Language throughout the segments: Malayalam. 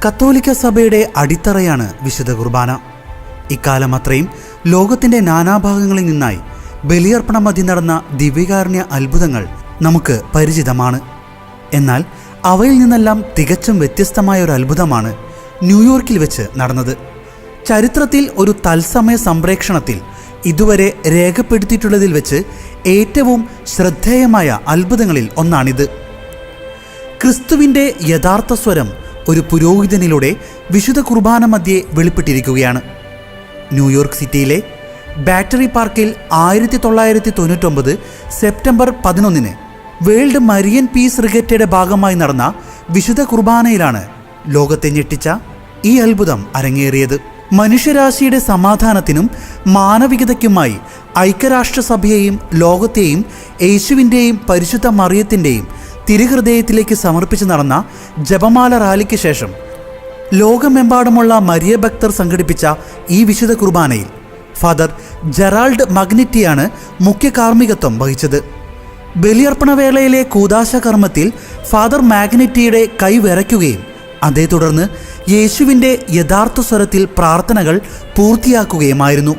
കത്തോലിക്ക സഭയുടെ അടിത്തറയാണ് വിശുദ്ധ കുർബാന. ഇക്കാലം അത്രയും ലോകത്തിൻ്റെ നാനാഭാഗങ്ങളിൽ നിന്നായി ബലിയർപ്പണം മധ്യ നടന്ന ദിവ്യകാരുണ്യ അത്ഭുതങ്ങൾ നമുക്ക് പരിചിതമാണ്. എന്നാൽ അവയിൽ നിന്നെല്ലാം തികച്ചും വ്യത്യസ്തമായ ഒരു അത്ഭുതമാണ് ന്യൂയോർക്കിൽ വെച്ച് നടന്നത്. ചരിത്രത്തിൽ ഒരു തത്സമയ സംപ്രേക്ഷണത്തിൽ ഇതുവരെ രേഖപ്പെടുത്തിയിട്ടുള്ളതിൽ വെച്ച് ഏറ്റവും ശ്രദ്ധേയമായ അത്ഭുതങ്ങളിൽ ഒന്നാണിത്. ക്രിസ്തുവിൻ്റെ യഥാർത്ഥ സ്വരം ഒരു പുരോഹിതനിലൂടെ വിശുദ്ധ കുർബാന മധ്യേ വെളിപ്പെട്ടിരിക്കുകയാണ്. ന്യൂയോർക്ക് സിറ്റിയിലെ ബാറ്ററി പാർക്കിൽ 1999 സെപ്റ്റംബർ 11 വേൾഡ് മരിയൻ പീസ് റിഗറ്റയുടെ ഭാഗമായി നടന്ന വിശുദ്ധ കുർബാനയിലാണ് ലോകത്തെ ഞെട്ടിച്ച ഈ അത്ഭുതം അരങ്ങേറിയത്. മനുഷ്യരാശിയുടെ സമാധാനത്തിനും മാനവികതയ്ക്കുമായി ഐക്യരാഷ്ട്രസഭയെയും ലോകത്തെയും യേശുവിൻ്റെയും പരിശുദ്ധ മറിയത്തിൻ്റെയും തിരുഹൃദയത്തിലേക്ക് സമർപ്പിച്ച് നടന്ന ജപമാല റാലിക്ക് ശേഷം ലോകമെമ്പാടുമുള്ള മരിയ ഭക്തർ സംഘടിപ്പിച്ച ഈ വിശുദ്ധ കുർബാനയിൽ ഫാദർ ജെറാൾഡ് മഗ്നിറ്റിയാണ് മുഖ്യ കാർമ്മികത്വം വഹിച്ചത്. ബലിയർപ്പണ വേളയിലെ കൂദാശ കർമ്മത്തിൽ ഫാദർ മാഗ്നിറ്റിയുടെ കൈ വിറയ്ക്കുകയും അതേ തുടർന്ന് യേശുവിൻ്റെ യഥാർത്ഥ സ്വരത്തിൽ പ്രാർത്ഥനകൾ പൂർത്തിയാക്കുകയുമായിരുന്നു.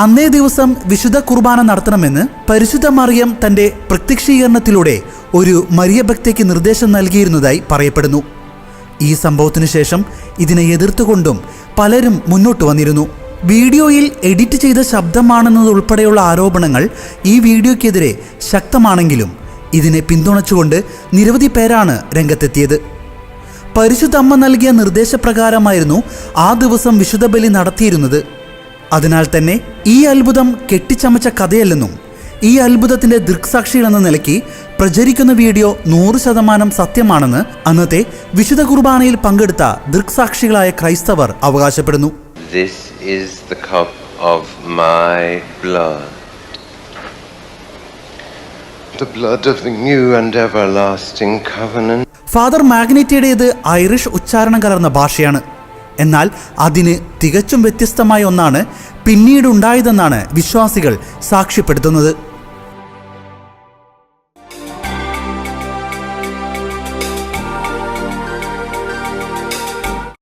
അന്നേ ദിവസം വിശുദ്ധ കുർബാന നടത്തണമെന്ന് പരിശുദ്ധ മറിയം തൻ്റെ പ്രത്യക്ഷീകരണത്തിലൂടെ ഒരു മരിയ ഭക്തയ്ക്ക് നിർദ്ദേശം നൽകിയിരുന്നതായി പറയപ്പെടുന്നു. ഈ സംഭവത്തിനു ശേഷം ഇതിനെ എതിർത്തുകൊണ്ടും പലരും മുന്നോട്ട് വന്നിരുന്നു. വീഡിയോയിൽ എഡിറ്റ് ചെയ്ത ശബ്ദമാണെന്നതുൾപ്പെടെയുള്ള ആരോപണങ്ങൾ ഈ വീഡിയോയ്ക്കെതിരെ ശക്തമാണെങ്കിലും ഇതിനെ പിന്തുണച്ചുകൊണ്ട് നിരവധി പേരാണ് രംഗത്തെത്തിയത്. പരിശുദ്ധ അമ്മ നൽകിയ നിർദ്ദേശപ്രകാരമായിരുന്നു ആ ദിവസം വിശുദ്ധ ബലി നടത്തിയിരുന്നത്. അതിനാൽ തന്നെ ഈ അത്ഭുതം കെട്ടിച്ചമച്ച കഥയല്ലെന്നും ഈ അത്ഭുതത്തിൻ്റെ ദൃക്സാക്ഷികൾ എന്ന നിലയ്ക്ക് പ്രചരിക്കുന്ന വീഡിയോ 100% സത്യമാണെന്ന് അന്നത്തെ വിശുദ്ധ കുർബാനയിൽ പങ്കെടുത്ത ദൃക്സാക്ഷികളായ ക്രൈസ്തവർ അവകാശപ്പെടുന്നു. This is the cup of my blood, the blood of the new and everlasting covenant. Father മാഗ്നിറ്റിയുടേത് ഐറിഷ് ഉച്ചാരണം കലർന്ന ഭാഷയാണ്. എന്നാൽ അതിന് തികച്ചും വ്യത്യസ്തമായ ഒന്നാണ് പിന്നീട് ഉണ്ടായതെന്നാണ് വിശ്വാസികൾ സാക്ഷ്യപ്പെടുത്തുന്നത്.